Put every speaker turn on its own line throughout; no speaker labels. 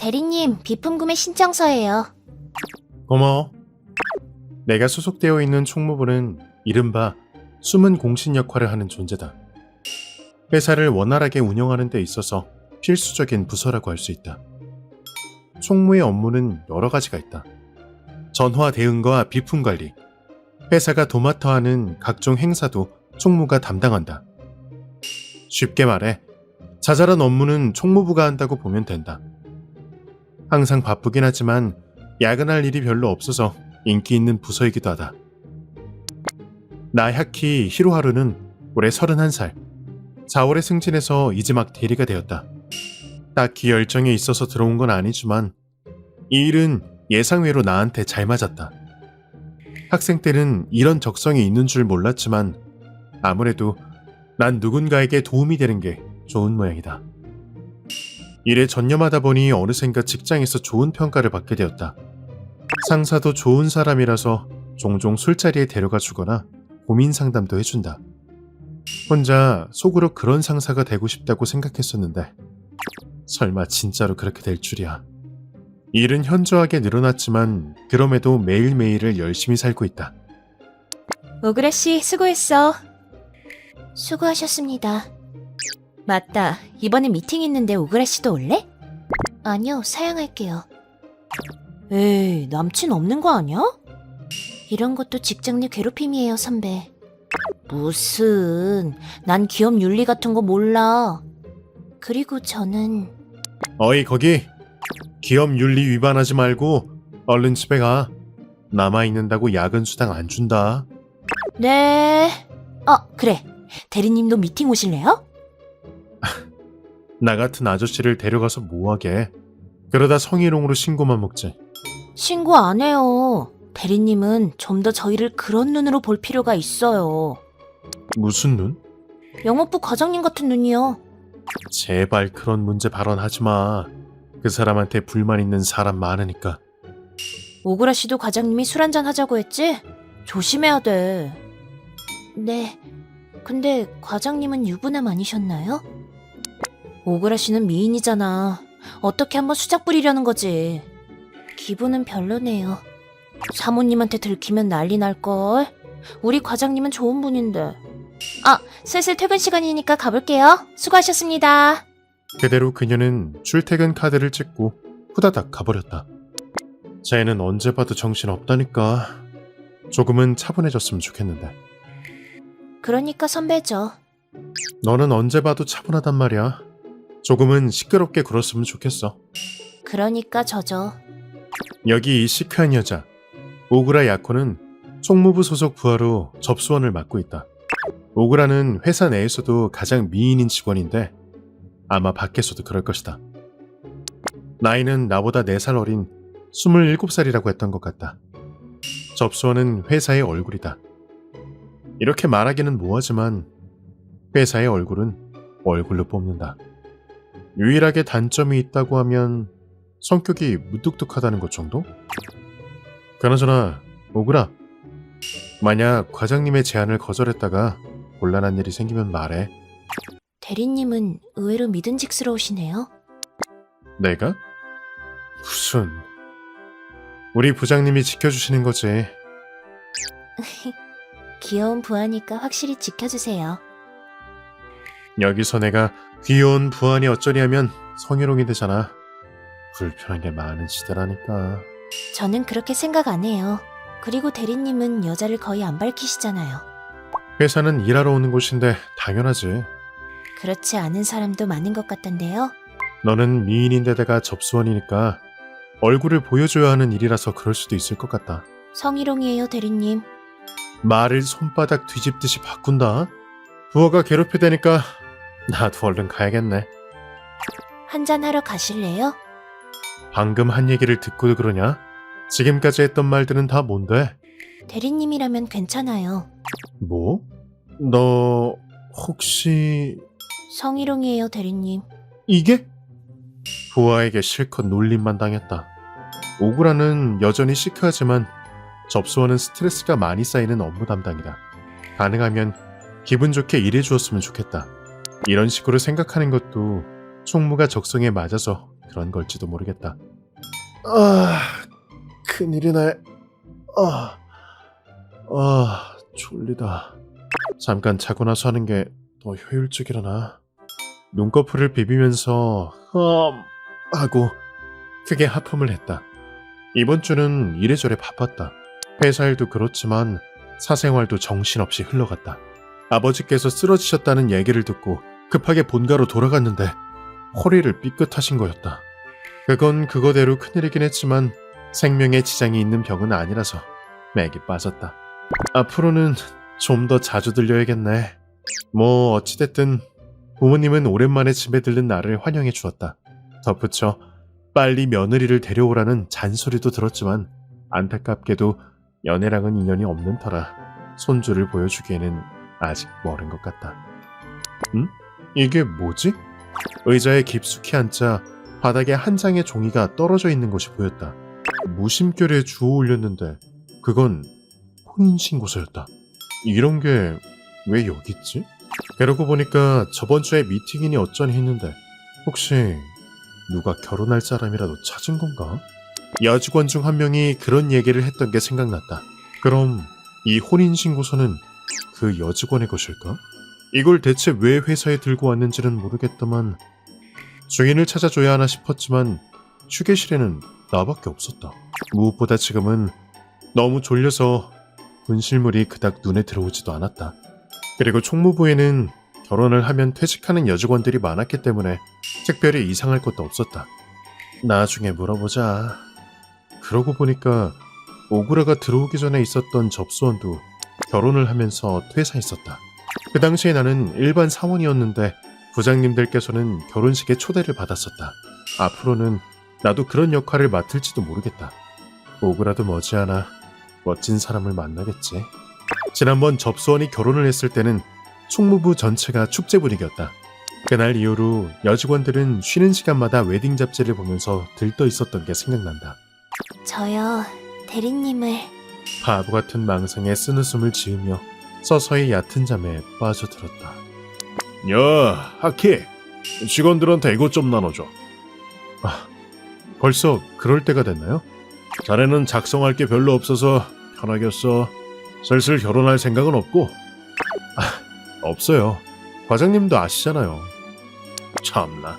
대리님, 비품 구매 신청서예요.
고마워. 내가 소속되어 있는 총무부는 이른바 숨은 공신 역할을 하는 존재다. 회사를 원활하게 운영하는 데 있어서 필수적인 부서라고 할 수 있다. 총무의 업무는 여러 가지가 있다. 전화 대응과 비품 관리, 회사가 도맡아 하는 각종 행사도 총무가 담당한다. 쉽게 말해 자잘한 업무는 총무부가 한다고 보면 된다. 항상 바쁘긴 하지만 야근할 일이 별로 없어서 인기 있는 부서이기도 하다. 나야키 히로하루는 올해 31살, 4월에 승진해서 이제 막 대리가 되었다. 딱히 열정이 있어서 들어온 건 아니지만 이 일은 예상외로 나한테 잘 맞았다. 학생 때는 이런 적성이 있는 줄 몰랐지만 아무래도 난 누군가에게 도움이 되는 게 좋은 모양이다. 일에 전념하다 보니 어느샌가 직장에서 좋은 평가를 받게 되었다. 상사도 좋은 사람이라서 종종 술자리에 데려가 주거나 고민 상담도 해준다. 혼자 속으로 그런 상사가 되고 싶다고 생각했었는데 설마 진짜로 그렇게 될 줄이야. 일은 현저하게 늘어났지만 그럼에도 매일매일을 열심히 살고 있다.
오그라 씨, 수고했어. 수고하셨습니다. 맞다. 이번에 미팅 있는데 오그라 씨도 올래? 아니요, 사양할게요. 에이, 남친 없는 거 아니야? 이런 것도 직장 내 괴롭힘이에요, 선배. 무슨, 난 기업 윤리 같은 거 몰라. 그리고 저는...
어이 거기! 기업 윤리 위반하지 말고 얼른 집에 가. 남아있는다고 야근 수당 안 준다.
네... 그래. 대리님도 미팅 오실래요?
나 같은 아저씨를 데려가서 뭐하게. 그러다 성희롱으로 신고만 먹지.
신고 안 해요. 대리님은 좀 더 저희를 그런 눈으로 볼 필요가 있어요.
무슨 눈?
영업부 과장님 같은 눈이요.
제발 그런 문제 발언하지 마. 그 사람한테 불만 있는 사람 많으니까.
오그라 씨도 과장님이 술 한잔 하자고 했지? 조심해야 돼. 네. 근데 과장님은 유부남 아니셨나요? 오그라 씨는 미인이잖아. 어떻게 한번 수작 부리려는 거지. 기분은 별로네요. 사모님한테 들키면 난리 날걸. 우리 과장님은 좋은 분인데. 슬슬 퇴근 시간이니까 가볼게요. 수고하셨습니다.
그대로 그녀는 출퇴근 카드를 찍고 후다닥 가버렸다. 쟤는 언제 봐도 정신 없다니까. 조금은 차분해졌으면 좋겠는데.
그러니까 선배죠.
너는 언제 봐도 차분하단 말이야. 조금은 시끄럽게 굴었으면 좋겠어.
그러니까 저죠.
여기 이 시크한 여자 오그라 야코는 총무부 소속 부하로 접수원을 맡고 있다. 오그라는 회사 내에서도 가장 미인인 직원인데 아마 밖에서도 그럴 것이다. 나이는 나보다 4살 어린 27살이라고 했던 것 같다. 접수원은 회사의 얼굴이다. 이렇게 말하기는 뭐하지만 회사의 얼굴은 얼굴로 뽑는다. 유일하게 단점이 있다고 하면 성격이 무뚝뚝하다는 것 정도? 그나저나 오그라, 만약 과장님의 제안을 거절했다가 곤란한 일이 생기면 말해.
대리님은 의외로 믿음직스러우시네요.
내가? 무슨... 우리 부장님이 지켜주시는 거지.
귀여운 부하니까 확실히 지켜주세요.
여기서 내가 귀여운 부하니 어쩌냐면 성희롱이 되잖아. 불편한 게 많은 시대라니까.
저는 그렇게 생각 안 해요. 그리고 대리님은 여자를 거의 안 밝히시잖아요.
회사는 일하러 오는 곳인데 당연하지.
그렇지 않은 사람도 많은 것 같던데요.
너는 미인인데다가 접수원이니까 얼굴을 보여줘야 하는 일이라서 그럴 수도 있을 것 같다.
성희롱이에요, 대리님.
말을 손바닥 뒤집듯이 바꾼다. 부하가 괴롭히대니까 나도 얼른 가야겠네.
한잔하러 가실래요?
방금 한 얘기를 듣고도 그러냐? 지금까지 했던 말들은 다 뭔데?
대리님이라면 괜찮아요.
뭐? 너 혹시...
성희롱이에요, 대리님.
이게? 부하에게 실컷 놀림만 당했다. 오그라는 여전히 시크하지만 접수원은 스트레스가 많이 쌓이는 업무 담당이다. 가능하면 기분 좋게 일해주었으면 좋겠다. 이런 식으로 생각하는 것도 총무가 적성에 맞아서 그런 걸지도 모르겠다. 아, 큰일이네. 졸리다. 잠깐 자고 나서 하는 게 더 효율적이라나. 눈꺼풀을 비비면서 하고 크게 하품을 했다. 이번 주는 이래저래 바빴다. 회사 일도 그렇지만 사생활도 정신없이 흘러갔다. 아버지께서 쓰러지셨다는 얘기를 듣고 급하게 본가로 돌아갔는데 허리를 삐끗하신 거였다. 그건 그거대로 큰일이긴 했지만 생명에 지장이 있는 병은 아니라서 맥이 빠졌다. 앞으로는 좀 더 자주 들려야겠네. 뭐 어찌됐든 부모님은 오랜만에 집에 들른 나를 환영해 주었다. 덧붙여 빨리 며느리를 데려오라는 잔소리도 들었지만 안타깝게도 연애랑은 인연이 없는 터라 손주를 보여주기에는 아직 멀은 것 같다. 이게 뭐지? 의자에 깊숙이 앉자 바닥에 한 장의 종이가 떨어져 있는 것이 보였다. 무심결에 주워 올렸는데 그건 혼인신고서였다. 이런 게 왜 여기 있지? 그러고 보니까 저번 주에 미팅이니 어쩌니 했는데 혹시 누가 결혼할 사람이라도 찾은 건가? 여직원 중 한 명이 그런 얘기를 했던 게 생각났다. 그럼 이 혼인신고서는 그 여직원의 것일까? 이걸 대체 왜 회사에 들고 왔는지는 모르겠다만 주인을 찾아줘야 하나 싶었지만 휴게실에는 나밖에 없었다. 무엇보다 지금은 너무 졸려서 분실물이 그닥 눈에 들어오지도 않았다. 그리고 총무부에는 결혼을 하면 퇴직하는 여직원들이 많았기 때문에 특별히 이상할 것도 없었다. 나중에 물어보자. 그러고 보니까 오구라가 들어오기 전에 있었던 접수원도 결혼을 하면서 퇴사했었다. 그 당시에 나는 일반 사원이었는데 부장님들께서는 결혼식에 초대를 받았었다. 앞으로는 나도 그런 역할을 맡을지도 모르겠다. 오구라도 머지않아 멋진 사람을 만나겠지. 지난번 접수원이 결혼을 했을 때는 총무부 전체가 축제 분위기였다. 그날 이후로 여직원들은 쉬는 시간마다 웨딩 잡지를 보면서 들떠 있었던 게 생각난다.
저요, 대리님을.
바보 같은 망상에 쓴웃음을 지으며 서서히 얕은 잠에 빠져들었다. 야, 하키! 직원들한테 이것 좀 나눠줘. 벌써 그럴 때가 됐나요? 자네는 작성할 게 별로 없어서 편하겠어. 슬슬 결혼할 생각은 없고? 없어요. 과장님도 아시잖아요. 참나,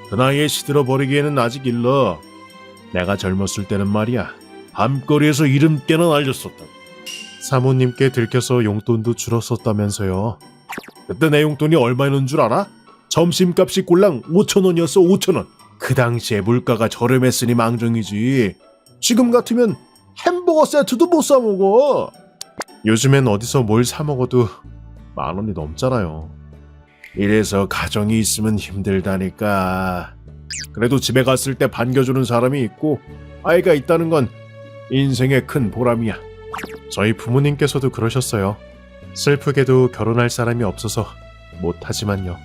그 나이에 시들어 버리기에는 아직 일러. 내가 젊었을 때는 말이야, 밤거리에서 이름 깨나 날렸었다. 사모님께 들켜서 용돈도 줄었었다면서요. 그때 내 용돈이 얼마였는 줄 알아? 점심값이 꼴랑 5,000원이었어. 5,000원. 그 당시에 물가가 저렴했으니 망정이지. 지금 같으면 햄버거 세트도 못 사 먹어. 요즘엔 어디서 뭘 사 먹어도 10,000원이 넘잖아요. 이래서 가정이 있으면 힘들다니까. 그래도 집에 갔을 때 반겨주는 사람이 있고 아이가 있다는 건 인생의 큰 보람이야. 저희 부모님께서도 그러셨어요. 슬프게도 결혼할 사람이 없어서 못하지만요.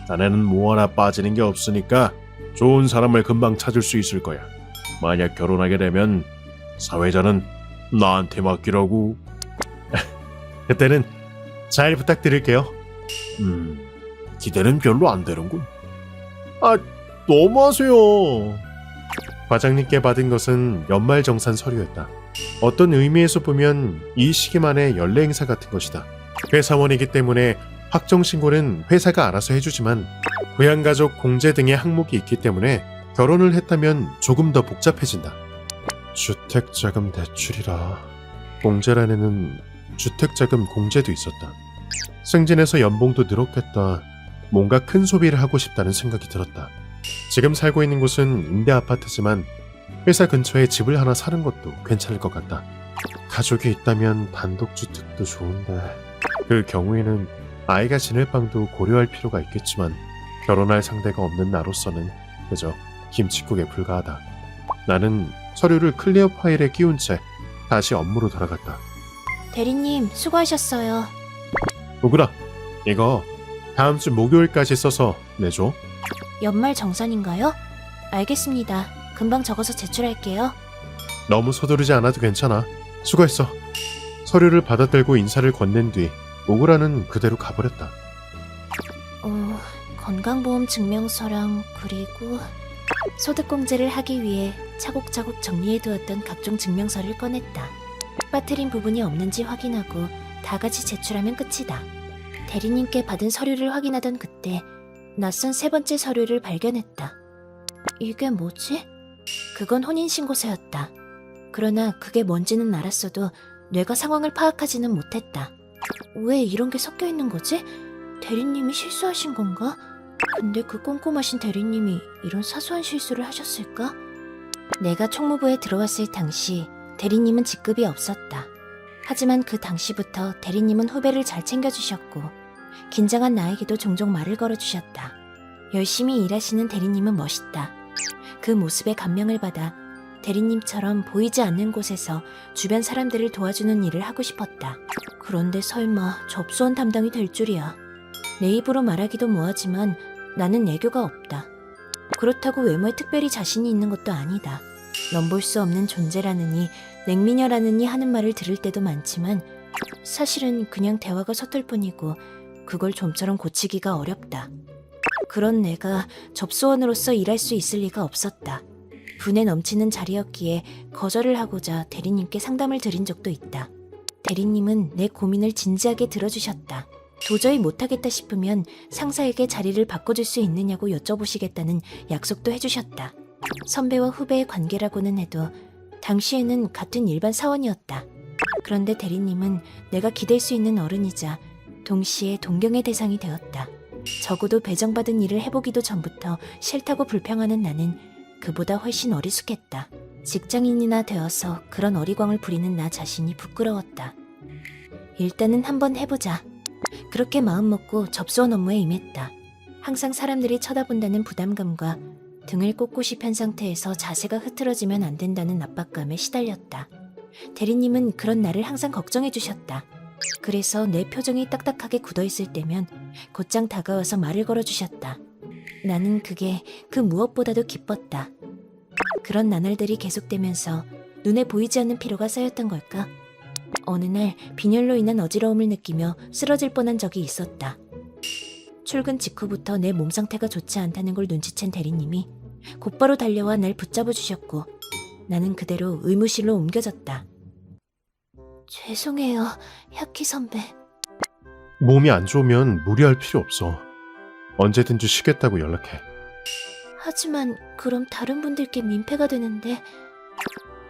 자네는 뭐 하나 빠지는 게 없으니까 좋은 사람을 금방 찾을 수 있을 거야. 만약 결혼하게 되면 사회자는 나한테 맡기라고. 그때는 잘 부탁드릴게요. 기대는 별로 안 되는군. 너무하세요. 과장님께 받은 것은 연말정산 서류였다. 어떤 의미에서 보면 이 시기만의 연례 행사 같은 것이다. 회사원이기 때문에 확정신고는 회사가 알아서 해주지만 부양가족 공제 등의 항목이 있기 때문에 결혼을 했다면 조금 더 복잡해진다. 주택자금 대출이라. 공제란에는 주택자금 공제도 있었다. 승진해서 연봉도 늘었겠다. 뭔가 큰 소비를 하고 싶다는 생각이 들었다. 지금 살고 있는 곳은 임대 아파트지만 회사 근처에 집을 하나 사는 것도 괜찮을 것 같다. 가족이 있다면 단독주택도 좋은데 그 경우에는 아이가 지낼 방도 고려할 필요가 있겠지만 결혼할 상대가 없는 나로서는 그저 김칫국에 불과하다. 나는 서류를 클리어 파일에 끼운 채 다시 업무로 돌아갔다.
대리님, 수고하셨어요.
오구라, 이거 다음 주 목요일까지 써서 내줘.
연말 정산인가요? 알겠습니다. 금방 적어서 제출할게요.
너무 서두르지 않아도 괜찮아. 수고했어. 서류를 받아들고 인사를 건넨 뒤 오구라는 그대로 가버렸다.
건강보험 증명서랑 그리고 소득공제를 하기 위해 차곡차곡 정리해두었던 각종 증명서를 꺼냈다. 빠뜨린 부분이 없는지 확인하고 다 같이 제출하면 끝이다. 대리님께 받은 서류를 확인하던 그때 낯선 세 번째 서류를 발견했다. 이게 뭐지? 그건 혼인신고서였다. 그러나 그게 뭔지는 알았어도 뇌가 상황을 파악하지는 못했다. 왜 이런 게 섞여 있는 거지? 대리님이 실수하신 건가? 근데 그 꼼꼼하신 대리님이 이런 사소한 실수를 하셨을까? 내가 총무부에 들어왔을 당시 대리님은 직급이 없었다. 하지만 그 당시부터 대리님은 후배를 잘 챙겨주셨고 긴장한 나에게도 종종 말을 걸어주셨다. 열심히 일하시는 대리님은 멋있다. 그 모습에 감명을 받아 대리님처럼 보이지 않는 곳에서 주변 사람들을 도와주는 일을 하고 싶었다. 그런데 설마 접수원 담당이 될 줄이야. 내 입으로 말하기도 뭐하지만 나는 애교가 없다. 그렇다고 외모에 특별히 자신이 있는 것도 아니다. 넌 볼 수 없는 존재라느니 냉미녀라느니 하는 말을 들을 때도 많지만 사실은 그냥 대화가 서툴 뿐이고 그걸 좀처럼 고치기가 어렵다. 그런 내가 접수원으로서 일할 수 있을 리가 없었다. 분에 넘치는 자리였기에 거절을 하고자 대리님께 상담을 드린 적도 있다. 대리님은 내 고민을 진지하게 들어주셨다. 도저히 못하겠다 싶으면 상사에게 자리를 바꿔줄 수 있느냐고 여쭤보시겠다는 약속도 해주셨다. 선배와 후배의 관계라고는 해도 당시에는 같은 일반 사원이었다. 그런데 대리님은 내가 기댈 수 있는 어른이자 동시에 동경의 대상이 되었다. 적어도 배정받은 일을 해보기도 전부터 싫다고 불평하는 나는 그보다 훨씬 어리숙했다. 직장인이나 되어서 그런 어리광을 부리는 나 자신이 부끄러웠다. 일단은 한번 해보자. 그렇게 마음먹고 접수원 업무에 임했다. 항상 사람들이 쳐다본다는 부담감과 등을 꼿꼿이 편 상태에서 자세가 흐트러지면 안 된다는 압박감에 시달렸다. 대리님은 그런 나를 항상 걱정해 주셨다. 그래서 내 표정이 딱딱하게 굳어있을 때면 곧장 다가와서 말을 걸어주셨다. 나는 그게 그 무엇보다도 기뻤다. 그런 나날들이 계속되면서 눈에 보이지 않는 피로가 쌓였던 걸까? 어느 날 빈혈로 인한 어지러움을 느끼며 쓰러질 뻔한 적이 있었다. 출근 직후부터 내 몸 상태가 좋지 않다는 걸 눈치챈 대리님이 곧바로 달려와 날 붙잡아 주셨고 나는 그대로 의무실로 옮겨졌다. 죄송해요, 야키 선배.
몸이 안 좋으면 무리할 필요 없어. 언제든지 쉬겠다고 연락해.
하지만 그럼 다른 분들께 민폐가 되는데.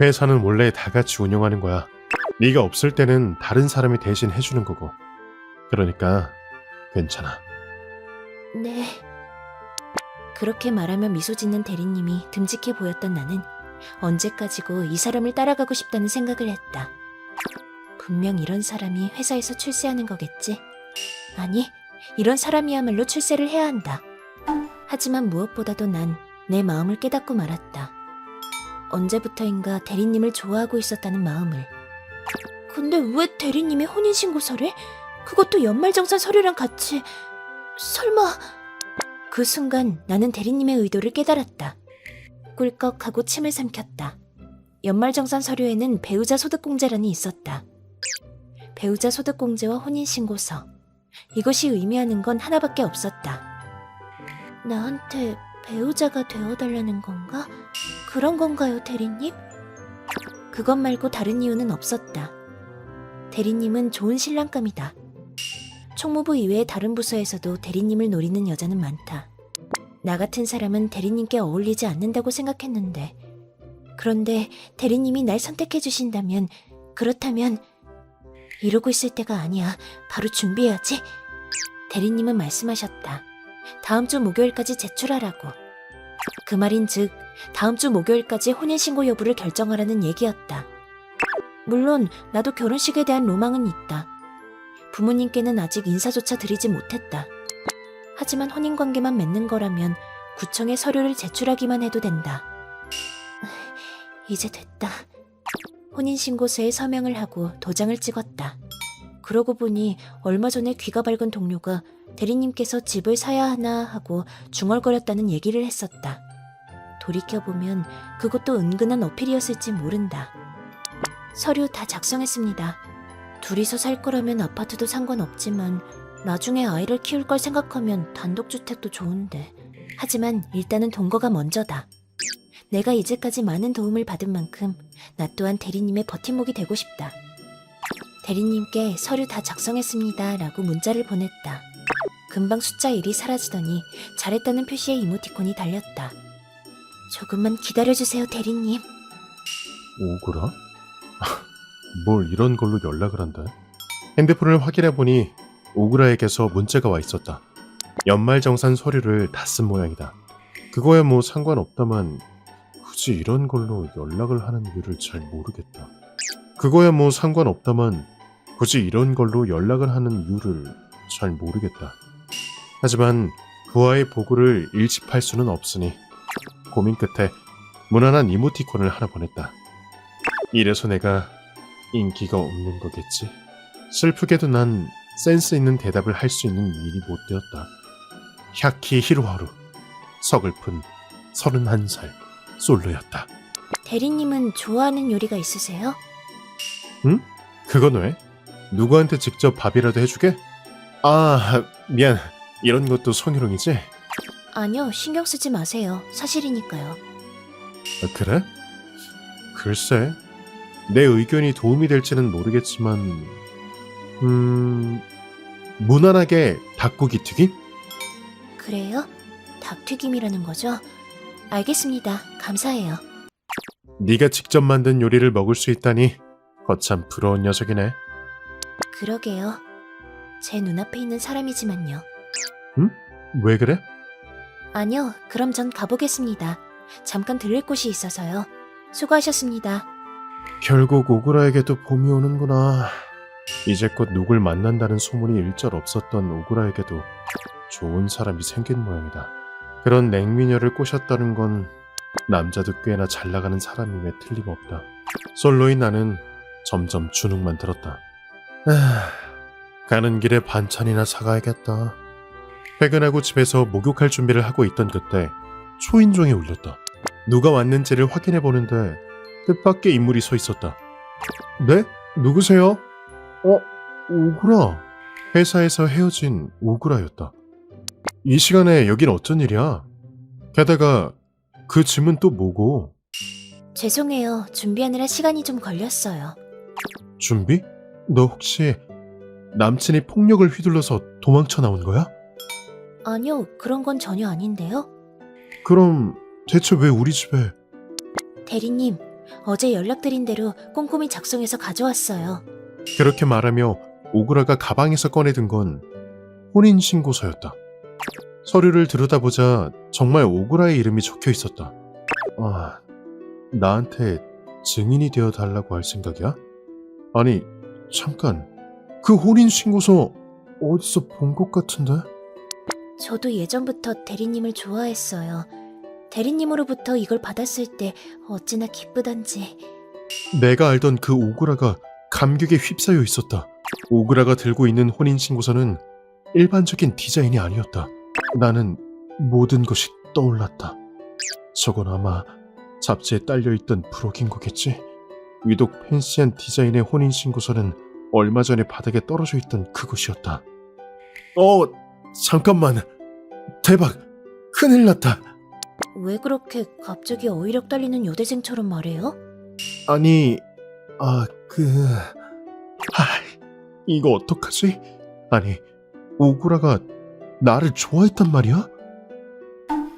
회사는 원래 다 같이 운영하는 거야. 네가 없을 때는 다른 사람이 대신 해주는 거고. 그러니까 괜찮아.
네. 그렇게 말하며 미소 짓는 대리님이 듬직해 보였던 나는 언제까지고 이 사람을 따라가고 싶다는 생각을 했다. 분명 이런 사람이 회사에서 출세하는 거겠지? 아니, 이런 사람이야말로 출세를 해야 한다. 하지만 무엇보다도 난 내 마음을 깨닫고 말았다. 언제부터인가 대리님을 좋아하고 있었다는 마음을. 근데 왜 대리님의 혼인신고서를? 그것도 연말정산 서류랑 같이... 설마... 그 순간 나는 대리님의 의도를 깨달았다. 꿀꺽하고 침을 삼켰다. 연말정산 서류에는 배우자 소득공제란이 있었다. 배우자 소득공제와 혼인신고서. 이것이 의미하는 건 하나밖에 없었다. 나한테 배우자가 되어달라는 건가? 그런 건가요, 대리님? 그것 말고 다른 이유는 없었다. 대리님은 좋은 신랑감이다. 총무부 이외의 다른 부서에서도 대리님을 노리는 여자는 많다. 나 같은 사람은 대리님께 어울리지 않는다고 생각했는데, 그런데 대리님이 날 선택해 주신다면, 그렇다면 이러고 있을 때가 아니야. 바로 준비해야지. 대리님은 말씀하셨다. 다음 주 목요일까지 제출하라고. 그 말인즉 다음 주 목요일까지 혼인신고 여부를 결정하라는 얘기였다. 물론 나도 결혼식에 대한 로망은 있다. 부모님께는 아직 인사조차 드리지 못했다. 하지만 혼인관계만 맺는 거라면 구청에 서류를 제출하기만 해도 된다. 이제 됐다. 혼인신고서에 서명을 하고 도장을 찍었다. 그러고 보니 얼마 전에 귀가 밝은 동료가 대리님께서 집을 사야 하나 하고 중얼거렸다는 얘기를 했었다. 돌이켜보면 그것도 은근한 어필이었을지 모른다. 서류 다 작성했습니다. 둘이서 살 거라면 아파트도 상관없지만 나중에 아이를 키울 걸 생각하면 단독주택도 좋은데. 하지만 일단은 동거가 먼저다. 내가 이제까지 많은 도움을 받은 만큼 나 또한 대리님의 버팀목이 되고 싶다. 대리님께 서류 다 작성했습니다 라고 문자를 보냈다. 금방 숫자 1이 사라지더니 잘했다는 표시의 이모티콘이 달렸다. 조금만 기다려주세요, 대리님.
오그라? 뭘 이런 걸로 연락을 한다. 핸드폰을 확인해보니 오그라에게서 문자가 와 있었다. 연말정산 서류를 다 쓴 모양이다. 그거야 뭐 상관없다만 굳이 이런 걸로 연락을 하는 이유를 잘 모르겠다. 그거야 뭐 상관없다만 굳이 이런 걸로 연락을 하는 이유를 잘 모르겠다. 하지만 그와의 보고를 일집할 수는 없으니 고민 끝에 무난한 이모티콘을 하나 보냈다. 이래서 내가 인기가 없는 거겠지. 슬프게도 난 센스 있는 대답을 할 수 있는 미인이 못 되었다. 샤키 히로하루, 서글픈 31살 솔로였다.
대리님은 좋아하는 요리가 있으세요?
응? 그건 왜? 누구한테 직접 밥이라도 해주게? 아, 미안. 이런 것도 성희롱이지?
아니요, 신경 쓰지 마세요. 사실이니까요.
그래? 글쎄, 내 의견이 도움이 될지는 모르겠지만, 무난하게 닭고기 튀김?
그래요? 닭튀김이라는 거죠? 알겠습니다. 감사해요.
네가 직접 만든 요리를 먹을 수 있다니 거참 부러운 녀석이네.
그러게요. 제 눈앞에 있는 사람이지만요.
왜 그래?
아니요, 그럼 전 가보겠습니다. 잠깐 들릴 곳이 있어서요. 수고하셨습니다.
결국 오구라에게도 봄이 오는구나. 이제껏 누굴 만난다는 소문이 일절 없었던 오구라에게도 좋은 사람이 생긴 모양이다. 그런 냉미녀를 꼬셨다는 건 남자도 꽤나 잘 나가는 사람임에 틀림없다. 솔로인 나는 점점 주눅만 들었다. 가는 길에 반찬이나 사가야겠다. 퇴근하고 집에서 목욕할 준비를 하고 있던 그때 초인종이 울렸다. 누가 왔는지를 확인해 보는데 뜻밖의 인물이 서 있었다. 네? 누구세요? 오구라. 회사에서 헤어진 오구라였다. 이 시간에 여긴 어쩐 일이야? 게다가 그 짐은 또 뭐고?
죄송해요. 준비하느라 시간이 좀 걸렸어요.
준비? 너 혹시 남친이 폭력을 휘둘러서 도망쳐 나온 거야?
아니요, 그런 건 전혀 아닌데요.
그럼 대체 왜 우리 집에...
대리님, 어제 연락드린 대로 꼼꼼히 작성해서 가져왔어요.
그렇게 말하며 오구라가 가방에서 꺼내든 건 혼인신고서였다. 서류를 들여다보자 정말 오구라의 이름이 적혀 있었다. 아, 나한테 증인이 되어 달라고 할 생각이야? 아니, 잠깐. 그 혼인신고서 어디서 본 것 같은데?
저도 예전부터 대리님을 좋아했어요. 대리님으로부터 이걸 받았을 때 어찌나 기쁘던지.
내가 알던 그 오구라가 감격에 휩싸여 있었다. 오구라가 들고 있는 혼인신고서는 일반적인 디자인이 아니었다. 나는 모든 것이 떠올랐다. 저건 아마 잡지에 딸려있던 부록인 거겠지? 위독 팬시한 디자인의 혼인신고서는 얼마 전에 바닥에 떨어져 있던 그것이었다. 잠깐만. 대박. 큰일 났다.
왜 그렇게 갑자기 어이력 달리는 여대생처럼 말해요?
아니, 이거 어떡하지? 아니, 오구라가 나를 좋아했단 말이야?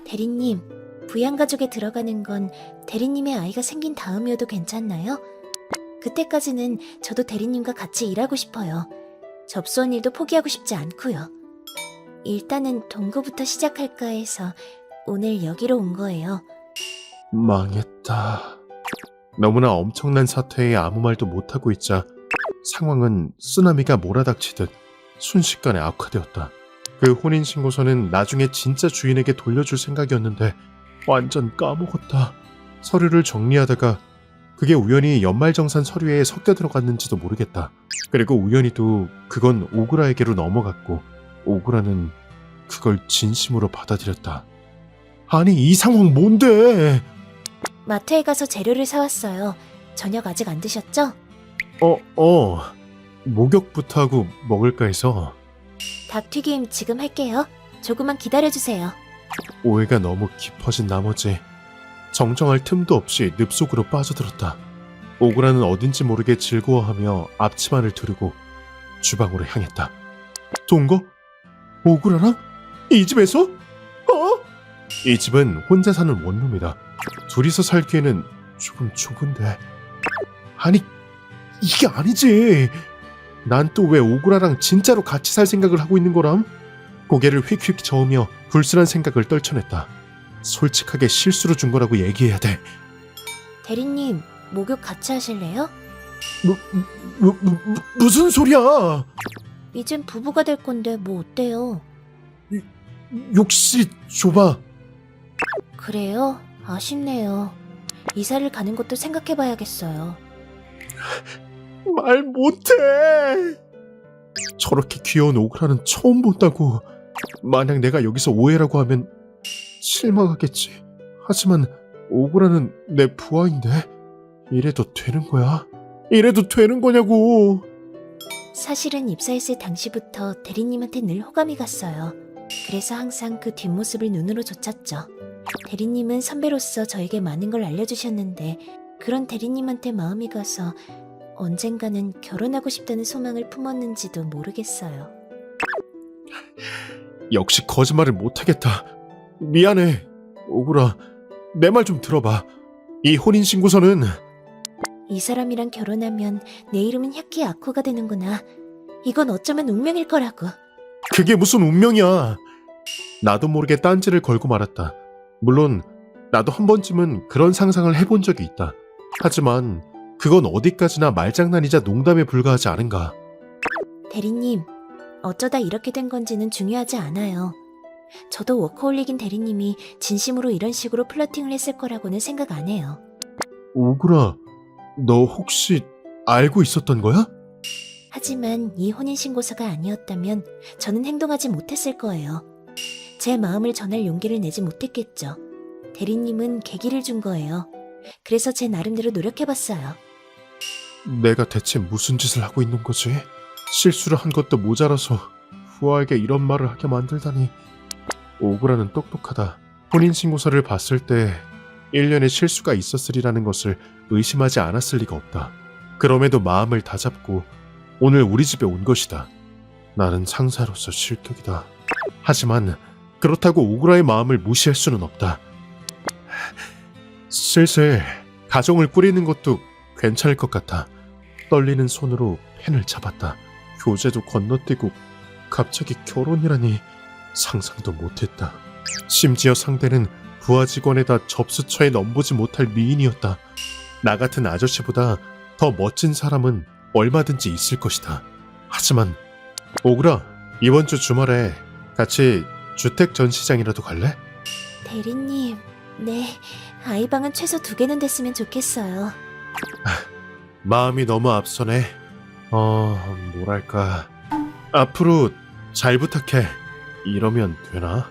대리님, 부양가족에 들어가는 건 대리님의 아이가 생긴 다음이어도 괜찮나요? 그때까지는 저도 대리님과 같이 일하고 싶어요. 접수한 일도 포기하고 싶지 않고요. 일단은 동거부터 시작할까 해서 오늘 여기로 온 거예요.
망했다. 너무나 엄청난 사태에 아무 말도 못하고 있자 상황은 쓰나미가 몰아닥치듯 순식간에 악화되었다. 그 혼인신고서는 나중에 진짜 주인에게 돌려줄 생각이었는데 완전 까먹었다. 서류를 정리하다가 그게 우연히 연말정산 서류에 섞여 들어갔는지도 모르겠다. 그리고 우연히도 그건 오구라에게로 넘어갔고 오구라는 그걸 진심으로 받아들였다. 아니, 이 상황 뭔데?
마트에 가서 재료를 사왔어요. 저녁 아직 안 드셨죠?
목욕부터 하고 먹을까 해서.
닭튀김 지금 할게요. 조금만 기다려주세요.
오해가 너무 깊어진 나머지 정정할 틈도 없이 늪속으로 빠져들었다. 오그라는 어딘지 모르게 즐거워하며 앞치마를 두르고 주방으로 향했다. 동거? 오그라랑? 이 집에서? 이 집은 혼자 사는 원룸이다. 둘이서 살기에는 조금 좁은데. 아니, 이게 아니지. 난 또 왜 오그라랑 진짜로 같이 살 생각을 하고 있는 거람? 고개를 휙휙 저으며 불순한 생각을 떨쳐냈다. 솔직하게 실수로 준 거라고 얘기해야 돼.
대리님, 목욕 같이 하실래요?
무슨 소리야?
이젠 부부가 될 건데 뭐 어때요?
욕실 좁아.
그래요? 아쉽네요. 이사를 가는 것도 생각해봐야겠어요.
말 못해. 저렇게 귀여운 오그라는 처음 본다고. 만약 내가 여기서 오해라고 하면 실망하겠지. 하지만 오그라는 내 부하인데 이래도 되는 거야? 이래도 되는 거냐고.
사실은 입사했을 당시부터 대리님한테 늘 호감이 갔어요. 그래서 항상 그 뒷모습을 눈으로 좇았죠. 대리님은 선배로서 저에게 많은 걸 알려주셨는데 그런 대리님한테 마음이 가서 언젠가는 결혼하고 싶다는 소망을 품었는지도 모르겠어요.
역시 거짓말을 못하겠다. 미안해. 오그라, 내 말 좀 들어봐. 이 혼인신고서는
이 사람이랑 결혼하면 내 이름은 야키 아코가 되는구나. 이건 어쩌면 운명일 거라고.
그게 무슨 운명이야. 나도 모르게 딴지를 걸고 말았다. 물론 나도 한 번쯤은 그런 상상을 해본 적이 있다. 하지만 그건 어디까지나 말장난이자 농담에 불과하지 않은가.
대리님, 어쩌다 이렇게 된 건지는 중요하지 않아요. 저도 워커홀릭인 대리님이 진심으로 이런 식으로 플러팅을 했을 거라고는 생각 안 해요.
오그라, 너 혹시 알고 있었던 거야?
하지만 이 혼인신고서가 아니었다면 저는 행동하지 못했을 거예요. 제 마음을 전할 용기를 내지 못했겠죠. 대리님은 계기를 준 거예요. 그래서 제 나름대로 노력해봤어요.
내가 대체 무슨 짓을 하고 있는 거지? 실수를 한 것도 모자라서 부하에게 이런 말을 하게 만들다니. 오그라는 똑똑하다. 혼인신고서를 봤을 때 1년의 실수가 있었으리라는 것을 의심하지 않았을 리가 없다. 그럼에도 마음을 다잡고 오늘 우리 집에 온 것이다. 나는 상사로서 실격이다. 하지만 그렇다고 오그라의 마음을 무시할 수는 없다. 슬슬 가정을 꾸리는 것도 괜찮을 것 같아. 떨리는 손으로 펜을 잡았다. 교제도 건너뛰고 갑자기 결혼이라니 상상도 못했다. 심지어 상대는 부하 직원에다 접수처에 넘보지 못할 미인이었다. 나 같은 아저씨보다 더 멋진 사람은 얼마든지 있을 것이다. 하지만 오그라, 이번 주 주말에 같이 주택 전시장이라도 갈래?
대리님, 네, 아이방은 최소 2개는 됐으면 좋겠어요.
마음이 너무 앞서네. 뭐랄까. 앞으로 잘 부탁해. 이러면 되나?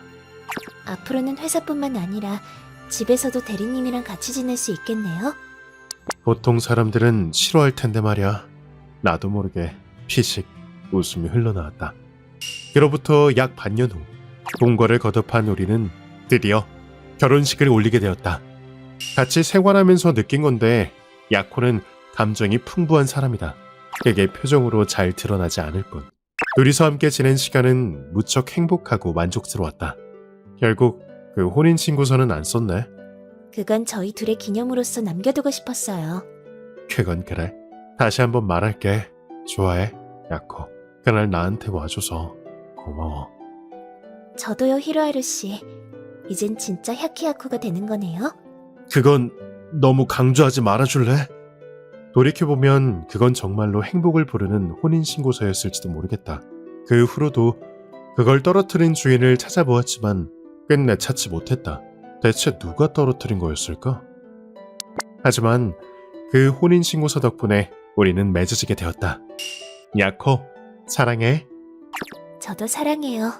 앞으로는 회사뿐만 아니라 집에서도 대리님이랑 같이 지낼 수 있겠네요?
보통 사람들은 싫어할 텐데 말이야. 나도 모르게 피식 웃음이 흘러나왔다. 그로부터 약 반년 후 동거를 거듭한 우리는 드디어 결혼식을 올리게 되었다. 같이 생활하면서 느낀 건데 야코는 감정이 풍부한 사람이다. 그게 표정으로 잘 드러나지 않을 뿐. 둘이서 함께 지낸 시간은 무척 행복하고 만족스러웠다. 결국 그 혼인신고서는 안 썼네.
그건 저희 둘의 기념으로서 남겨두고 싶었어요.
그건 그래. 다시 한번 말할게. 좋아해, 야코. 그날 나한테 와줘서 고마워.
저도요, 히로하루 씨. 이젠 진짜 야키야쿠가 되는 거네요?
그건 너무 강조하지 말아줄래? 돌이켜보면 그건 정말로 행복을 부르는 혼인신고서였을지도 모르겠다. 그 후로도 그걸 떨어뜨린 주인을 찾아보았지만 끝내 찾지 못했다. 대체 누가 떨어뜨린 거였을까? 하지만 그 혼인신고서 덕분에 우리는 맺어지게 되었다. 야코, 사랑해.
저도 사랑해요.